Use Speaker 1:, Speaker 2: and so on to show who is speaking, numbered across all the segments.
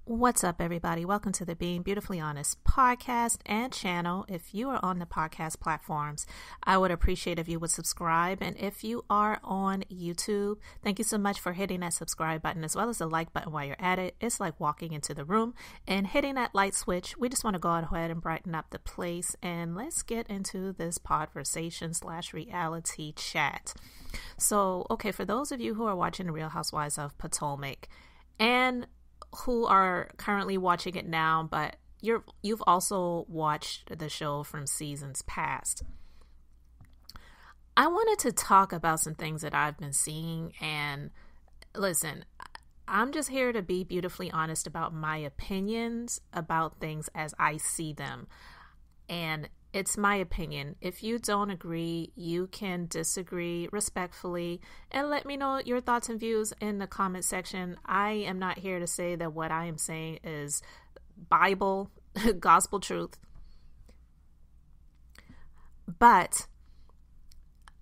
Speaker 1: What's up, everybody? Welcome to the Being Beautifully Honest podcast and channel. If you are on the podcast platforms, I would appreciate if you would subscribe. And if you are on YouTube, thank you so much for hitting that subscribe button as well as the like button while you're at it. It's like walking into the room and hitting that light switch. We just want to go ahead and brighten up the place, and let's get into this podversation/reality chat. So, okay, for those of you who are watching The Real Housewives of Potomac and who are currently watching it now, but you've also watched the show from seasons past, I wanted to talk about some things that I've been seeing. And listen, I'm just here to be beautifully honest about my opinions about things as I see them. And it's my opinion. If you don't agree, you can disagree respectfully and let me know your thoughts and views in the comment section. I am not here to say that what I am saying is Bible, gospel truth. But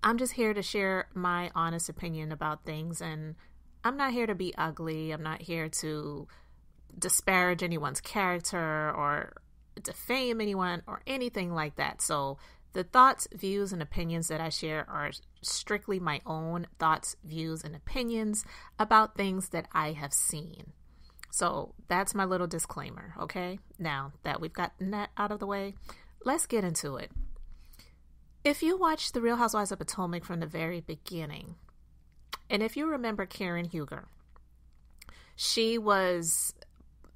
Speaker 1: I'm just here to share my honest opinion about things, and I'm not here to be ugly. I'm not here to disparage anyone's character or defame anyone or anything like that. So the thoughts, views, and opinions that I share are strictly my own thoughts, views, and opinions about things that I have seen. So that's my little disclaimer, okay? Now that we've gotten that out of the way, let's get into it. If you watched The Real Housewives of Potomac from the very beginning, and if you remember Karenhuger, she was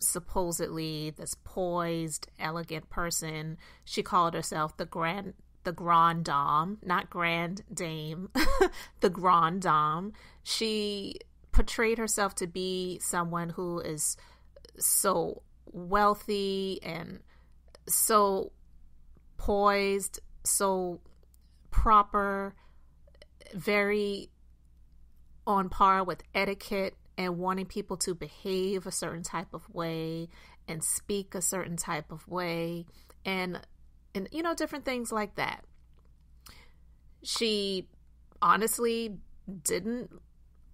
Speaker 1: supposedly this poised, elegant person. She called herself the Grand Dame, not Grand Dame, the Grand Dame. She portrayed herself to be someone who is so wealthy and so poised, so proper, very on par with etiquette, and wanting people to behave a certain type of way and speak a certain type of way and you know, different things like that. She honestly didn't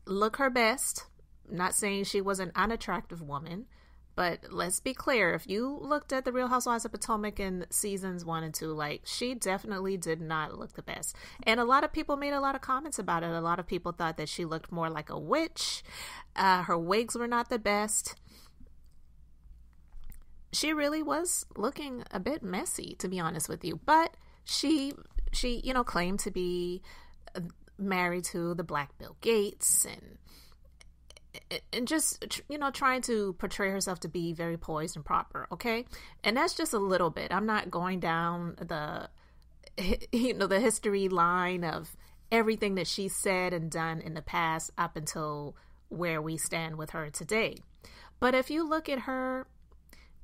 Speaker 1: look her best. I'm not saying she was an unattractive woman, but let's be clear. If you looked at The Real Housewives of Potomac in seasons 1 and 2, like, she definitely did not look the best. And a lot of people made a lot of comments about it. A lot of people thought that she looked more like a witch. Her wigs were not the best. She really was looking a bit messy, to be honest with you. But she you know, claimed to be married to the Black Bill Gates and just, you know, trying to portray herself to be very poised and proper, okay? And that's just a little bit. I'm not going down the, you know, the history line of everything that she said and done in the past up until where we stand with her today. But if you look at her,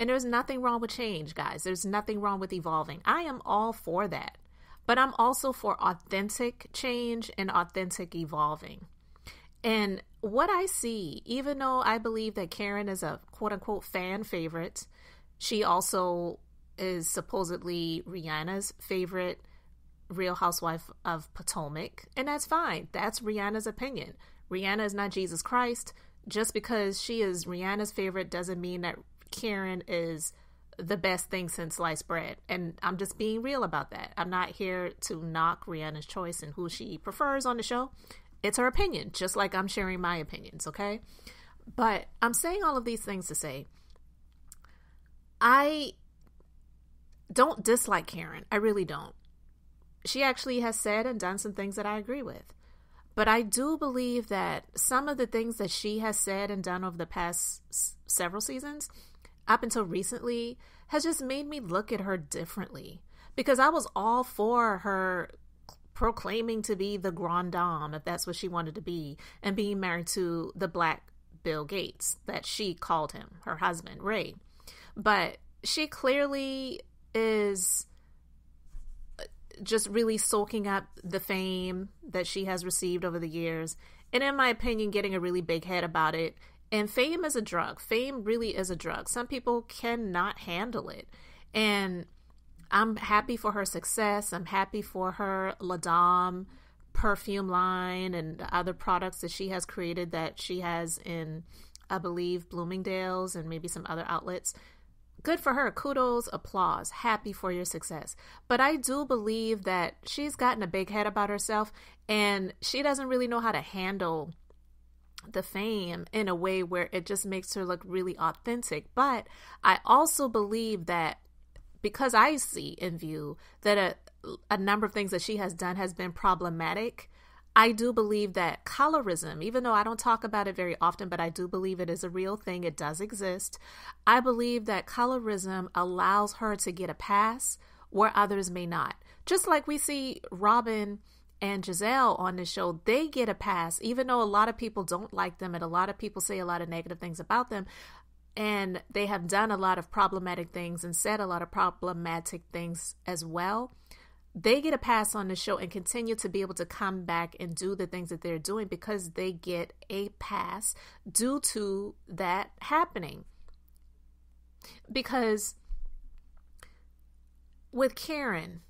Speaker 1: and there's nothing wrong with change, guys. There's nothing wrong with evolving. I am all for that. But I'm also for authentic change and authentic evolving. And what I see, even though I believe that Karen is a quote-unquote fan favorite, she also is supposedly Rihanna's favorite Real Housewife of Potomac, and that's fine. That's Rihanna's opinion. Rihanna is not Jesus Christ. Just because she is Rihanna's favorite doesn't mean that Karen is the best thing since sliced bread. And I'm just being real about that. I'm not here to knock Rihanna's choice and who she prefers on the show. It's her opinion, just like I'm sharing my opinions, okay? But I'm saying all of these things to say, I don't dislike Karen. I really don't. She actually has said and done some things that I agree with. But I do believe that some of the things that she has said and done over the past several seasons, up until recently, has just made me look at her differently. Because I was all for her proclaiming to be the Grand Dame, if that's what she wanted to be, and being married to the Black Bill Gates, that she called him, her husband, Ray. But she clearly is just really soaking up the fame that she has received over the years, and in my opinion, getting a really big head about it. And fame is a drug. Fame really is a drug. Some people cannot handle it. And I'm happy for her success. I'm happy for her La Dame perfume line and the other products that she has created that she has in I believe Bloomingdale's and maybe some other outlets. Good for her. Kudos, applause. Happy for your success. But I do believe that she's gotten a big head about herself, and she doesn't really know how to handle the fame in a way where it just makes her look really authentic. But I also believe that because I see and view that a number of things that she has done has been problematic, I do believe that colorism, even though I don't talk about it very often, but I do believe it is a real thing. It does exist. I believe that colorism allows her to get a pass where others may not. Just like we see Robin and Giselle on the show, they get a pass, even though a lot of people don't like them and a lot of people say a lot of negative things about them. And they have done a lot of problematic things and said a lot of problematic things as well. They get a pass on the show and continue to be able to come back and do the things that they're doing because they get a pass due to that happening. Because with Karen,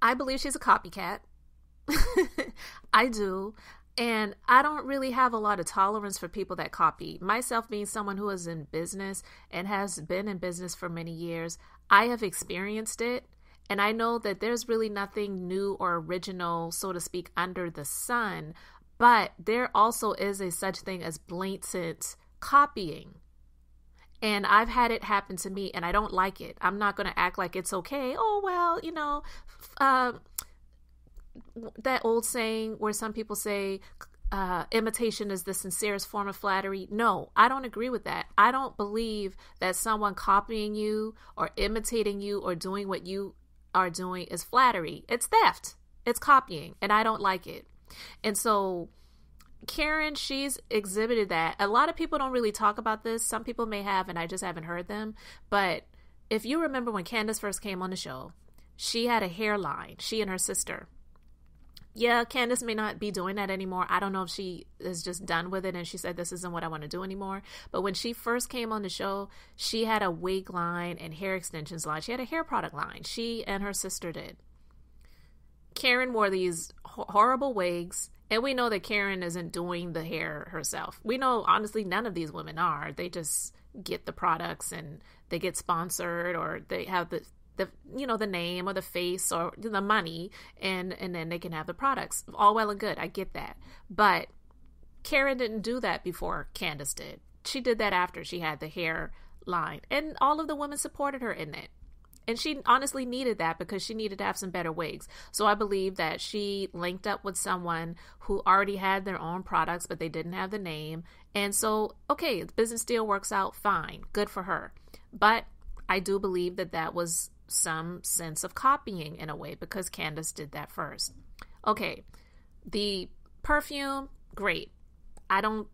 Speaker 1: I believe she's a copycat. I do. And I don't really have a lot of tolerance for people that copy. Myself being someone who is in business and has been in business for many years, I have experienced it. And I know that there's really nothing new or original, so to speak, under the sun. But there also is a such thing as blatant copying. And I've had it happen to me, and I don't like it. I'm not going to act like it's okay. Oh, well, you know, that old saying where some people say imitation is the sincerest form of flattery. No, I don't agree with that. I don't believe that someone copying you or imitating you or doing what you are doing is flattery. It's theft. It's copying, and I don't like it. And so Karen, she's exhibited that. A lot of people don't really talk about this. Some people may have, and I just haven't heard them. But if you remember when Candace first came on the show, she had a hairline, she and her sister. Yeah, Candace may not be doing that anymore. I don't know if she is just done with it and she said, this isn't what I want to do anymore. But when she first came on the show, she had a wig line and hair extensions line. She had a hair product line. She and her sister did. Karen wore these horrible wigs, and we know that Karen isn't doing the hair herself. We know, honestly, none of these women are. They just get the products and they get sponsored, or they have the name or the face or the money, and then they can have the products. All well and good. I get that. But Karen didn't do that before Candace did. She did that after she had the hair line, and all of the women supported her in it. And she honestly needed that because she needed to have some better wigs. So I believe that she linked up with someone who already had their own products, but they didn't have the name. And so, okay, the business deal works out fine. Good for her. But I do believe that that was some sense of copying in a way because Candace did that first. Okay, the perfume, great. I'm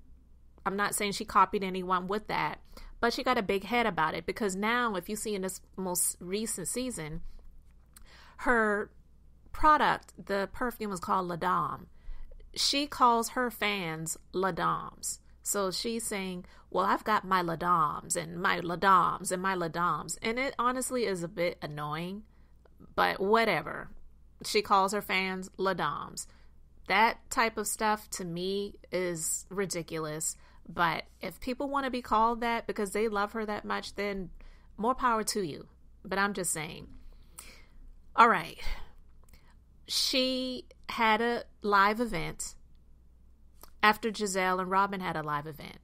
Speaker 1: not saying she copied anyone with that, but she got a big head about it because now, if you see in this most recent season, her product, the perfume, is called La Dame. She calls her fans La Dames. So she's saying, well, I've got my La Dames and my La Dames and my La Dames. And it honestly is a bit annoying, but whatever. She calls her fans La Dames. That type of stuff to me is ridiculous. But if people want to be called that because they love her that much, then more power to you. But I'm just saying. All right. She had a live event after Giselle and Robin had a live event.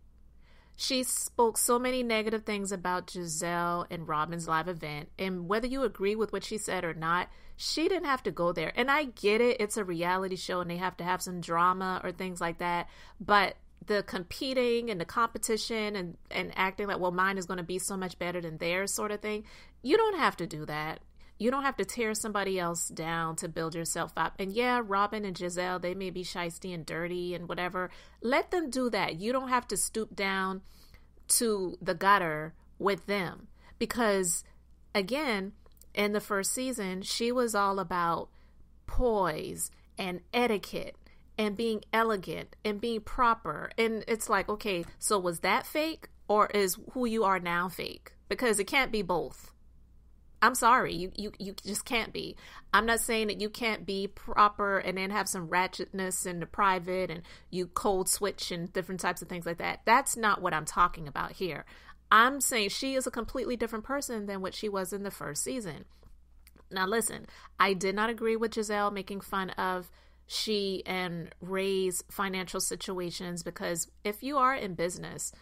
Speaker 1: She spoke so many negative things about Giselle and Robin's live event. And whether you agree with what she said or not, she didn't have to go there. And I get it. It's a reality show and they have to have some drama or things like that. But the competing and the competition and acting like, well, mine is going to be so much better than theirs sort of thing. You don't have to do that. You don't have to tear somebody else down to build yourself up. And yeah, Robin and Giselle, they may be shisty and dirty and whatever. Let them do that. You don't have to stoop down to the gutter with them. Because, again, in the first season, she was all about poise and etiquette and being elegant and being proper. And it's like, okay, so was that fake or is who you are now fake? Because it can't be both. I'm sorry, you just can't be. I'm not saying that you can't be proper and then have some ratchetness in the private and you code switch and different types of things like that. That's not what I'm talking about here. I'm saying she is a completely different person than what she was in the first season. Now listen, I did not agree with Giselle making fun of she and Ray's financial situations, because if you are in business,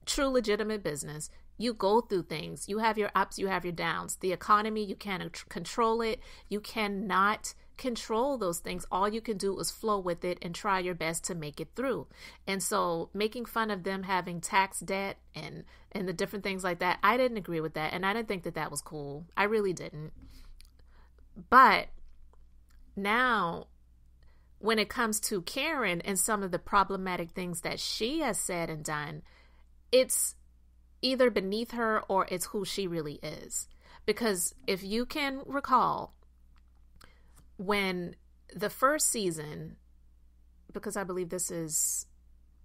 Speaker 1: true legitimate business, you go through things. You have your ups, you have your downs. The economy, you can't control it. You cannot control those things. All you can do is flow with it and try your best to make it through. And so making fun of them having tax debt and the different things like that, I didn't agree with that. And I didn't think that that was cool. I really didn't. But now, when it comes to Karen and some of the problematic things that she has said and done, it's either beneath her or it's who she really is. Because if you can recall, when the first season, because I believe this is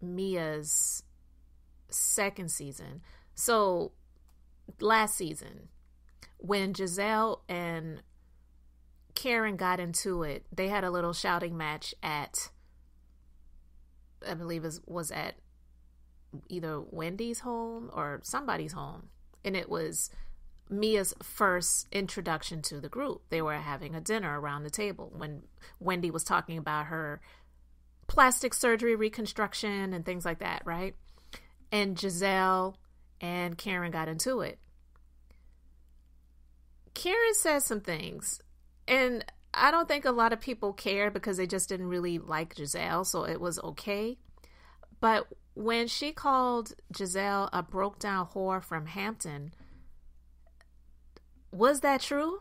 Speaker 1: Mia's second season, so last season, when Giselle and Karen got into it, they had a little shouting match at, I believe it was at either Wendy's home or somebody's home. And it was Mia's first introduction to the group. They were having a dinner around the table when Wendy was talking about her plastic surgery reconstruction and things like that, right? And Giselle and Karen got into it. Karen said some things, and I don't think a lot of people cared because they just didn't really like Giselle, so it was okay. But when she called Giselle a broke down whore from Hampton, was that true?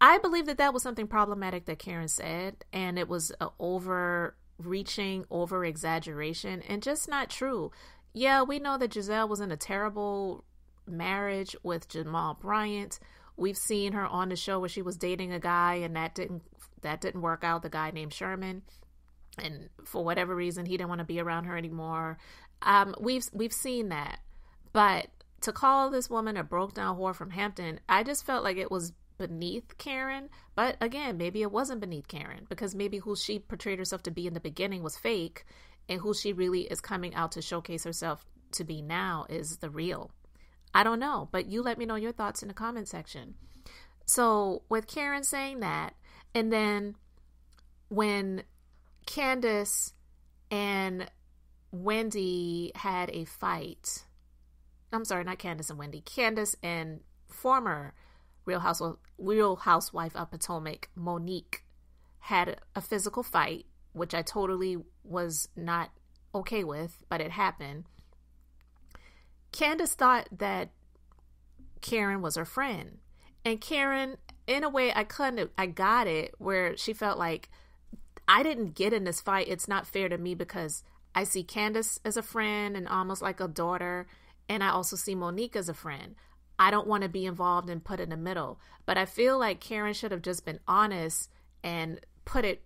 Speaker 1: I believe that that was something problematic that Karen said, and it was an overreaching, over exaggeration, and just not true. Yeah, we know that Giselle was in a terrible marriage with Jamal Bryant. We've seen her on the show where she was dating a guy, and that didn't work out. The guy named Sherman, and for whatever reason, he didn't want to be around her anymore. We've seen that, but to call this woman a broke down whore from Hampton, I just felt like it was beneath Karen. But again, maybe it wasn't beneath Karen, because maybe who she portrayed herself to be in the beginning was fake, and who she really is coming out to showcase herself to be now is the real. I don't know, but you let me know your thoughts in the comment section. So with Karen saying that, and then when Candace and Wendy had a fight, I'm sorry, not Candace and Wendy, Candace and former Real Housewife of Potomac, Monique, had a physical fight, which I totally was not okay with, but it happened. Candace thought that Karen was her friend. And Karen, in a way, I got it, where she felt like, I didn't get in this fight. It's not fair to me because I see Candace as a friend and almost like a daughter. And I also see Monique as a friend. I don't want to be involved and put in the middle. But I feel like Karen should have just been honest and put it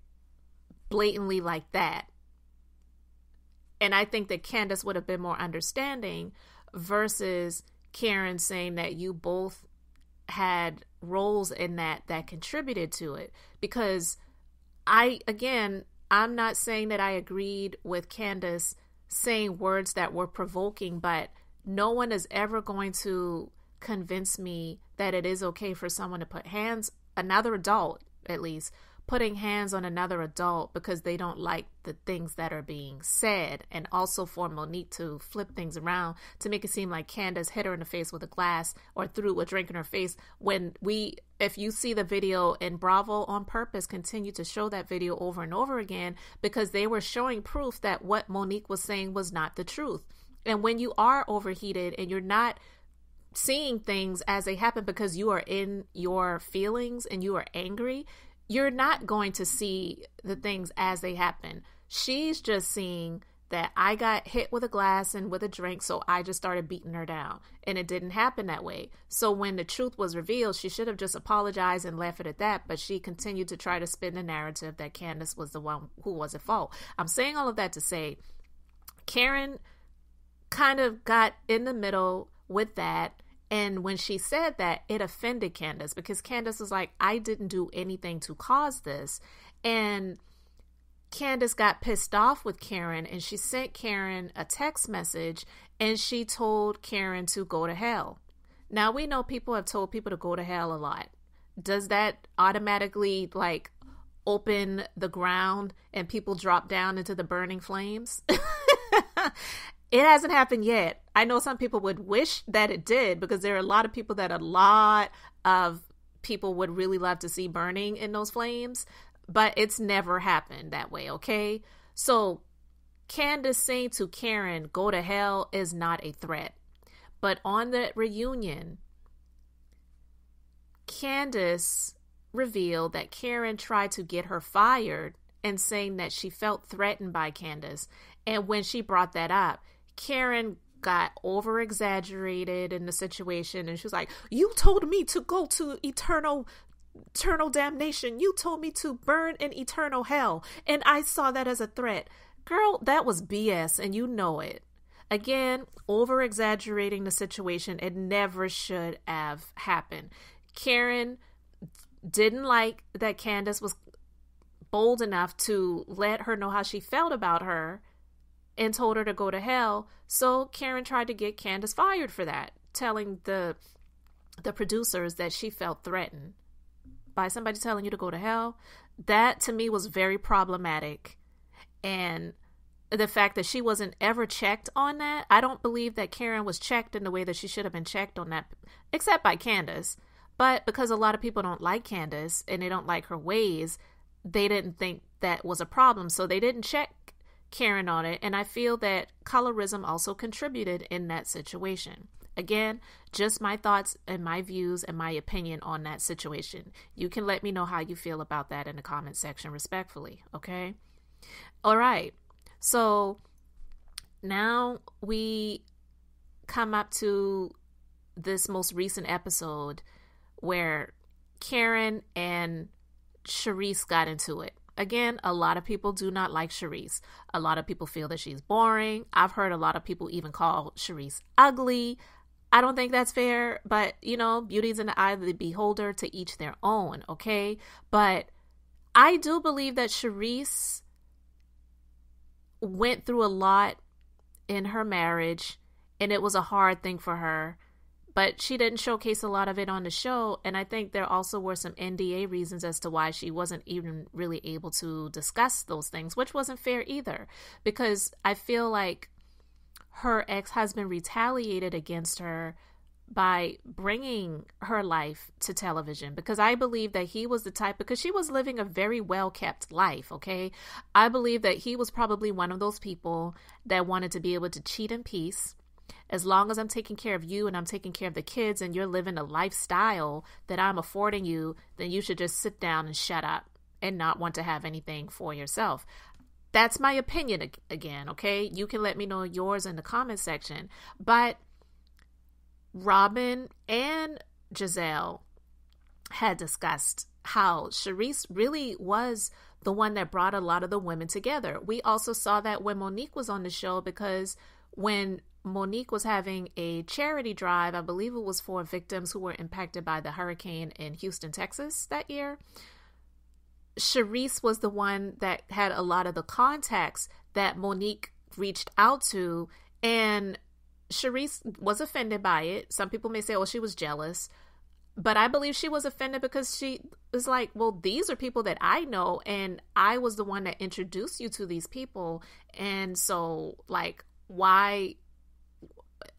Speaker 1: blatantly like that. And I think that Candace would have been more understanding versus Karen saying that you both had roles in that contributed to it. Because I'm not saying that I agreed with Candace saying words that were provoking, but no one is ever going to convince me that it is okay for someone to put another adult at least, putting hands on another adult because they don't like the things that are being said. And also for Monique to flip things around to make it seem like Candace hit her in the face with a glass or threw a drink in her face, when if you see the video, and Bravo on purpose continued to show that video over and over again because they were showing proof that what Monique was saying was not the truth. And when you are overheated and you're not seeing things as they happen because you are in your feelings and you are angry, you're not going to see the things as they happen. She's just seeing that I got hit with a glass and with a drink, so I just started beating her down. And it didn't happen that way. So when the truth was revealed, she should have just apologized and left it at that, but she continued to try to spin the narrative that Candace was the one who was at fault. I'm saying all of that to say, Karen kind of got in the middle with that, And when she said that, it offended Candace because Candace was like, I didn't do anything to cause this. And Candace got pissed off with Karen, and she sent Karen a text message, and she told Karen to go to hell. Now, we know people have told people to go to hell a lot. Does that automatically like open the ground and people drop down into the burning flames? It hasn't happened yet. I know some people would wish that it did, because there are a lot of people that a lot of people would really love to see burning in those flames, but it's never happened that way, okay? So Candace saying to Karen, go to hell, is not a threat. But on the reunion, Candace revealed that Karen tried to get her fired and saying that she felt threatened by Candace. And when she brought that up, Karen got over exaggerated in the situation, and she was like, you told me to go to eternal damnation. You told me to burn in eternal hell, and I saw that as a threat. Girl, that was BS, and you know it. Again, over exaggerating the situation. It never should have happened. Karen didn't like that Candace was bold enough to let her know how she felt about her and told her to go to hell. So Karen tried to get Candace fired for that, telling the producers that she felt threatened by somebody telling you to go to hell. That to me was very problematic. And the fact that she wasn't ever checked on that, I don't believe that Karen was checked in the way that she should have been checked on that, except by Candace. But because a lot of people don't like Candace and they don't like her ways, they didn't think that was a problem. So they didn't check Karen on it. And I feel that colorism also contributed in that situation. Again, just my thoughts and my views and my opinion on that situation. You can let me know how you feel about that in the comment section respectfully, okay? All right. So now we come up to this most recent episode where Karen and Charisse got into it. Again, a lot of people do not like Charisse. A lot of people feel that she's boring. I've heard a lot of people even call Charisse ugly. I don't think that's fair, but you know, beauty's in the eye of the beholder, to each their own, okay? But I do believe that Charisse went through a lot in her marriage, and it was a hard thing for her. But she didn't showcase a lot of it on the show. And I think there also were some NDA reasons as to why she wasn't even really able to discuss those things, which wasn't fair either. Because I feel like her ex-husband retaliated against her by bringing her life to television. Because I believe that he was the type, because she was living a very well-kept life, okay? I believe that he was probably one of those people that wanted to be able to cheat in peace. As long as I'm taking care of you and I'm taking care of the kids and you're living a lifestyle that I'm affording you, then you should just sit down and shut up and not want to have anything for yourself. That's my opinion again, okay? You can let me know yours in the comment section. But Robin and Giselle had discussed how Charisse really was the one that brought a lot of the women together. We also saw that when Monique was on the show, because when Monique was having a charity drive, I believe it was for victims who were impacted by the hurricane in Houston, Texas that year, Charisse was the one that had a lot of the contacts that Monique reached out to, and Charisse was offended by it. Some people may say, oh, she was jealous, but I believe she was offended because she was like, well, these are people that I know, and I was the one that introduced you to these people, and so, like, why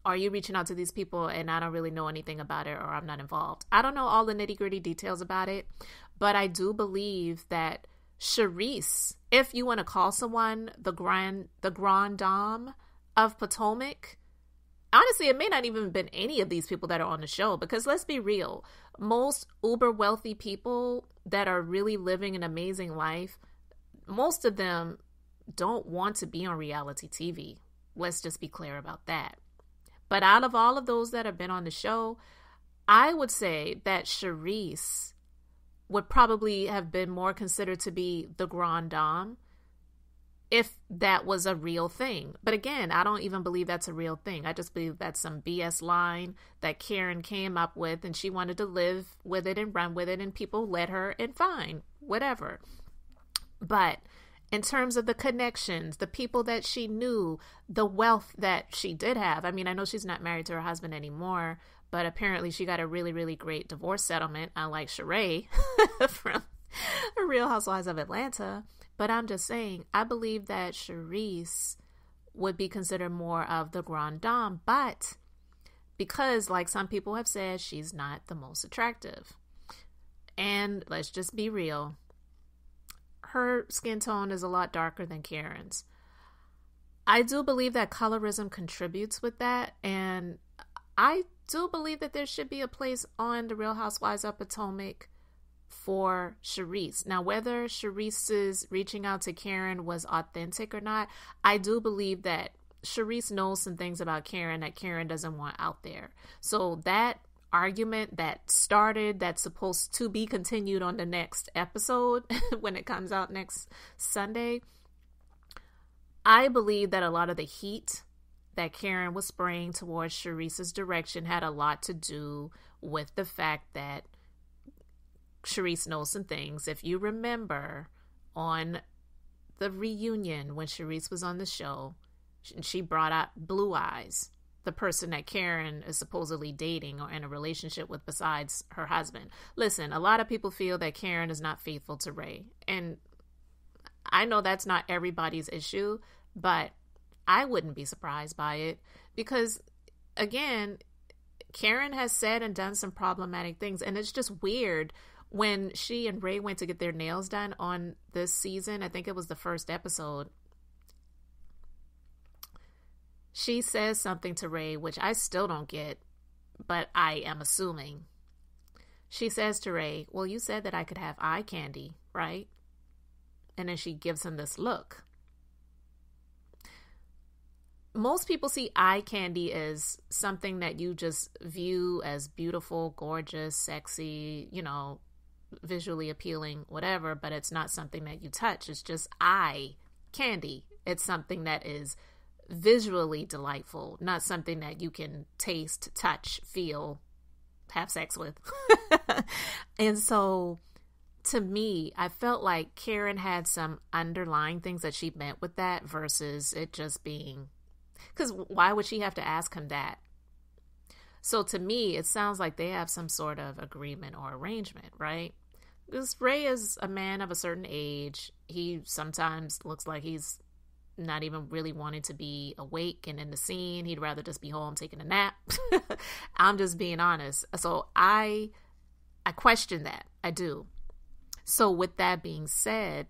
Speaker 1: are you reaching out to these people and I don't really know anything about it, or I'm not involved? I don't know all the nitty-gritty details about it, but I do believe that Charisse, if you want to call someone the grand dame of Potomac, honestly, it may not even have been any of these people that are on the show, because let's be real, most uber wealthy people that are really living an amazing life, most of them don't want to be on reality TV. Let's just be clear about that. But out of all of those that have been on the show, I would say that Charisse would probably have been more considered to be the grande dame, if that was a real thing. But again, I don't even believe that's a real thing. I just believe that's some BS line that Karen came up with, and she wanted to live with it and run with it, and people let her, and fine, whatever. But in terms of the connections, the people that she knew, the wealth that she did have. I mean, I know she's not married to her husband anymore, but apparently she got a really, really great divorce settlement, unlike Sheree from The Real Housewives of Atlanta. But I'm just saying, I believe that Charisse would be considered more of the grande dame, but because, like some people have said, she's not the most attractive. And let's just be real. Her skin tone is a lot darker than Karen's. I do believe that colorism contributes with that, and I do believe that there should be a place on The Real Housewives of Potomac for Charisse. Now, whether Charisse's reaching out to Karen was authentic or not, I do believe that Charisse knows some things about Karen that Karen doesn't want out there. So that argument that started, that's supposed to be continued on the next episode when it comes out next Sunday, I believe that a lot of the heat that Karen was spraying towards Charisse's direction had a lot to do with the fact that Charisse knows some things. If you remember on the reunion when Charisse was on the show, she brought up Blue Eyes, the person that Karen is supposedly dating or in a relationship with besides her husband. Listen, a lot of people feel that Karen is not faithful to Ray. And I know that's not everybody's issue, but I wouldn't be surprised by it because, again, Karen has said and done some problematic things. And it's just weird when she and Ray went to get their nails done on this season. I think it was the first episode. She says something to Ray, which I still don't get, but I am assuming. She says to Ray, well, you said that I could have eye candy, right? And then she gives him this look. Most people see eye candy as something that you just view as beautiful, gorgeous, sexy, visually appealing, whatever, but it's not something that you touch. It's just eye candy. It's something that is visually delightful, not something that you can taste, touch, feel, have sex with. And so to me, I felt like Karen had some underlying things that she meant with that versus it just being, because why would she have to ask him that? So to me, it sounds like they have some sort of agreement or arrangement, right? Because Ray is a man of a certain age. He sometimes looks like he's not even really wanting to be awake and in the scene. He'd rather just be home taking a nap. I'm just being honest. So I question that. I do. So with that being said,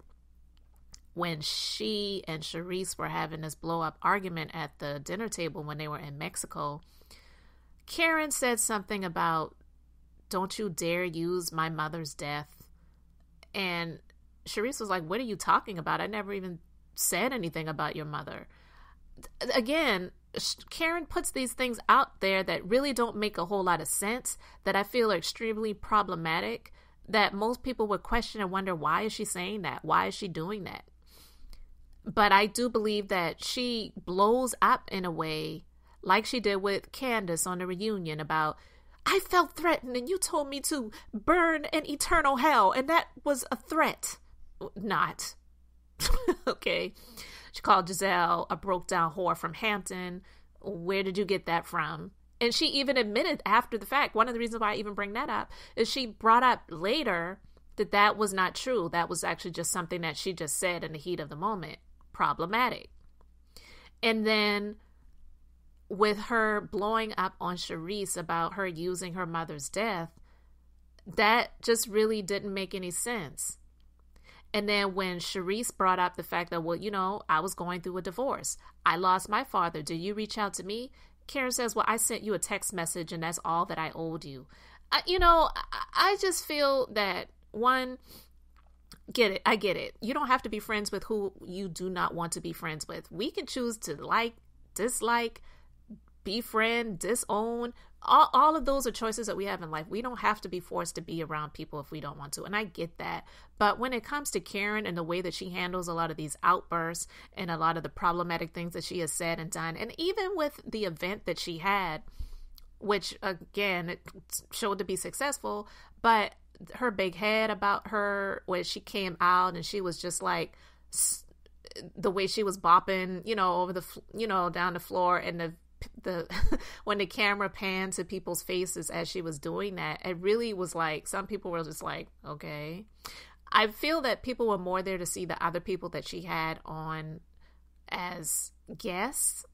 Speaker 1: when she and Charisse were having this blow-up argument at the dinner table when they were in Mexico, Karen said something about, don't you dare use my mother's death. And Charisse was like, what are you talking about? I never even said anything about your mother. Again, Karen puts these things out there that really don't make a whole lot of sense, that I feel are extremely problematic, that most people would question and wonder, why is she saying that? Why is she doing that? But I do believe that she blows up in a way like she did with Candace on the reunion about, I felt threatened and you told me to burn in eternal hell, and that was a threat. Not. Okay. She called Giselle a broke down whore from Hampton. Where did you get that from? And she even admitted after the fact, one of the reasons why I even bring that up is she brought up later that that was not true. That was actually just something that she just said in the heat of the moment. Problematic. And then with her blowing up on Charisse about her using her mother's death, that just really didn't make any sense. And then when Charisse brought up the fact that, well, I was going through a divorce. I lost my father. Did you reach out to me? Karen says, well, I sent you a text message and that's all that I owed you. I just feel that, one, I get it. You don't have to be friends with who you do not want to be friends with. We can choose to like, dislike, befriend, disown. All of those are choices that we have in life. We don't have to be forced to be around people if we don't want to. And I get that. But when it comes to Karen and the way that she handles a lot of these outbursts and a lot of the problematic things that she has said and done, and even with the event that she had, which again, it showed to be successful, but her big head about her, where she came out and she was just like, the way she was bopping, over the, down the floor, and the when the camera panned to people's faces as she was doing that, it really was like, some people were just like, okay. I feel that people were more there to see the other people that she had on as guests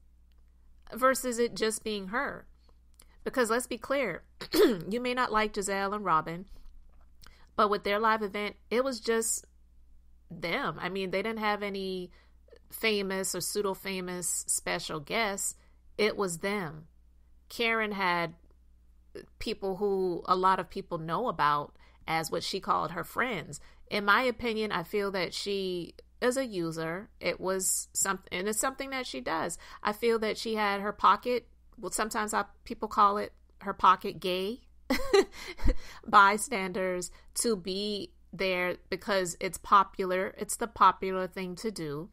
Speaker 1: versus it just being her. Because let's be clear, you may not like Giselle and Robin, but with their live event, it was just them. I mean, they didn't have any famous or pseudo-famous special guests. It was them. Karen had people who a lot of people know about as what she called her friends. In my opinion, I feel that she is a user. It was something, and it's something that she does. I feel that she had her pocket, well, sometimes people call it her pocket gay bystanders to be there because it's popular. It's the popular thing to do,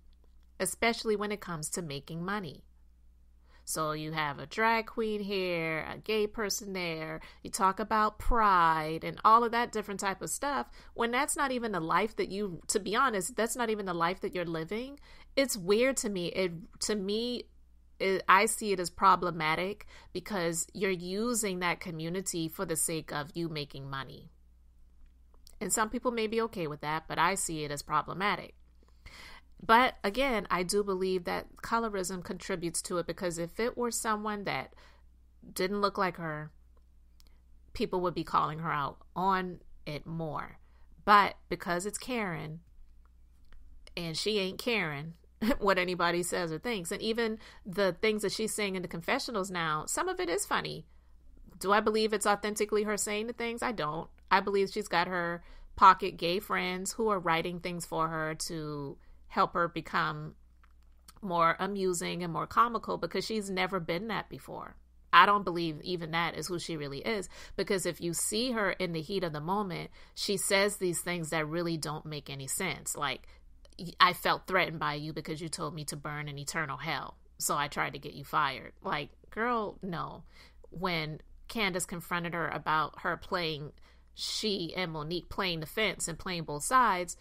Speaker 1: especially when it comes to making money. So you have a drag queen here, a gay person there. You talk about pride and all of that different type of stuff. When that's not even the life that to be honest, that's not even the life that you're living. It's weird to me. I see it as problematic because you're using that community for the sake of you making money. And some people may be okay with that, but I see it as problematic. But again, I do believe that colorism contributes to it, because if it were someone that didn't look like her, people would be calling her out on it more. But because it's Karen, and she ain't Karen, what anybody says or thinks, and even the things that she's saying in the confessionals now, some of it is funny. Do I believe it's authentically her saying the things? I don't. I believe she's got her pocket gay friends who are writing things for her to help her become more amusing and more comical, because she's never been that before. I don't believe even that is who she really is, because if you see her in the heat of the moment, she says these things that really don't make any sense. Like, I felt threatened by you because you told me to burn in eternal hell, so I tried to get you fired. Like, girl, no. When Candace confronted her about her she and Monique playing the fence and playing both sides,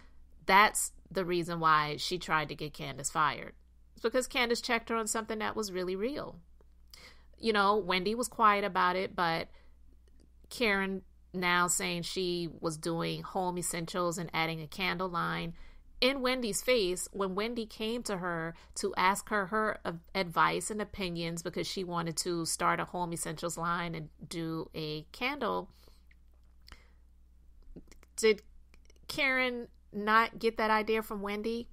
Speaker 1: that's the reason why she tried to get Candace fired. It's because Candace checked her on something that was really real. Wendy was quiet about it, but Karen now saying she was doing home essentials and adding a candle line in Wendy's face when Wendy came to her to ask her advice and opinions because she wanted to start a home essentials line and do a candle. Did Karen not get that idea from Wendy?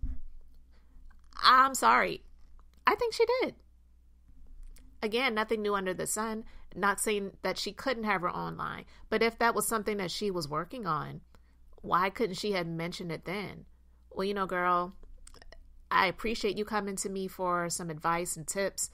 Speaker 1: I'm sorry. I think she did. Again, nothing new under the sun. Not saying that she couldn't have her own line, but if that was something that she was working on, why couldn't she have mentioned it then? Well, girl, I appreciate you coming to me for some advice and tips,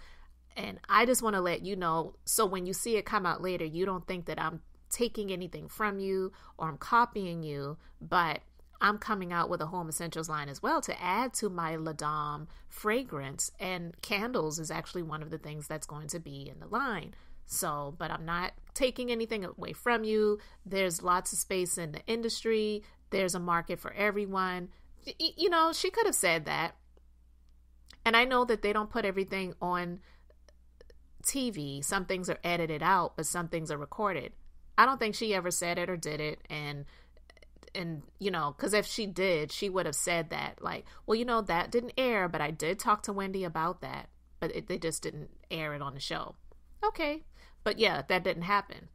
Speaker 1: and I just want to let you know, so when you see it come out later, you don't think that I'm taking anything from you or I'm copying you, but I'm coming out with a home essentials line as well to add to my La Dame fragrance, and candles is actually one of the things that's going to be in the line. So, but I'm not taking anything away from you. There's lots of space in the industry. There's a market for everyone. She could have said that. And I know that they don't put everything on TV. Some things are edited out, but some things are recorded. I don't think she ever said it or did it. And because if she did, she would have said that, like, well, that didn't air, but I did talk to Wendy about that, but they just didn't air it on the show. Okay. But yeah, that didn't happen.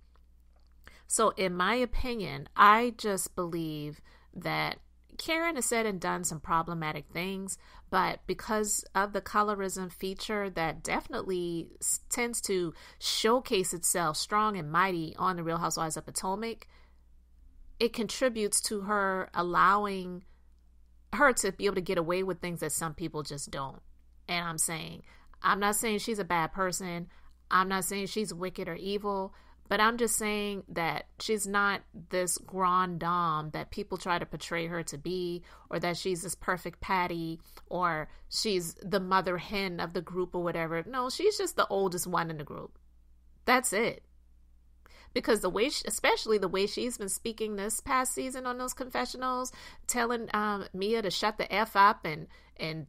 Speaker 1: So in my opinion, I just believe that Karen has said and done some problematic things, but because of the colorism feature that definitely tends to showcase itself strong and mighty on the Real Housewives of Potomac, it contributes to her allowing her to be able to get away with things that some people just don't. And I'm not saying she's a bad person. I'm not saying she's wicked or evil, but I'm just saying that she's not this grande dame that people try to portray her to be, or that she's this perfect Patty, or she's the mother hen of the group or whatever. No, she's just the oldest one in the group. That's it. Because the way, especially the way she's been speaking this past season on those confessionals, telling Mia to shut the F up and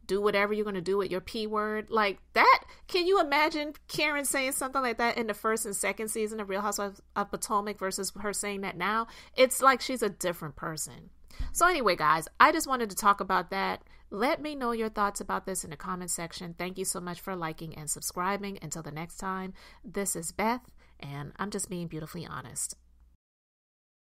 Speaker 1: do whatever you're going to do with your P word, like that. Can you imagine Karen saying something like that in the first and second season of Real Housewives of Potomac versus her saying that now? It's like she's a different person. So anyway, guys, I just wanted to talk about that. Let me know your thoughts about this in the comment section. Thank you so much for liking and subscribing. Until the next time, this is Beth, and I'm just being beautifully honest.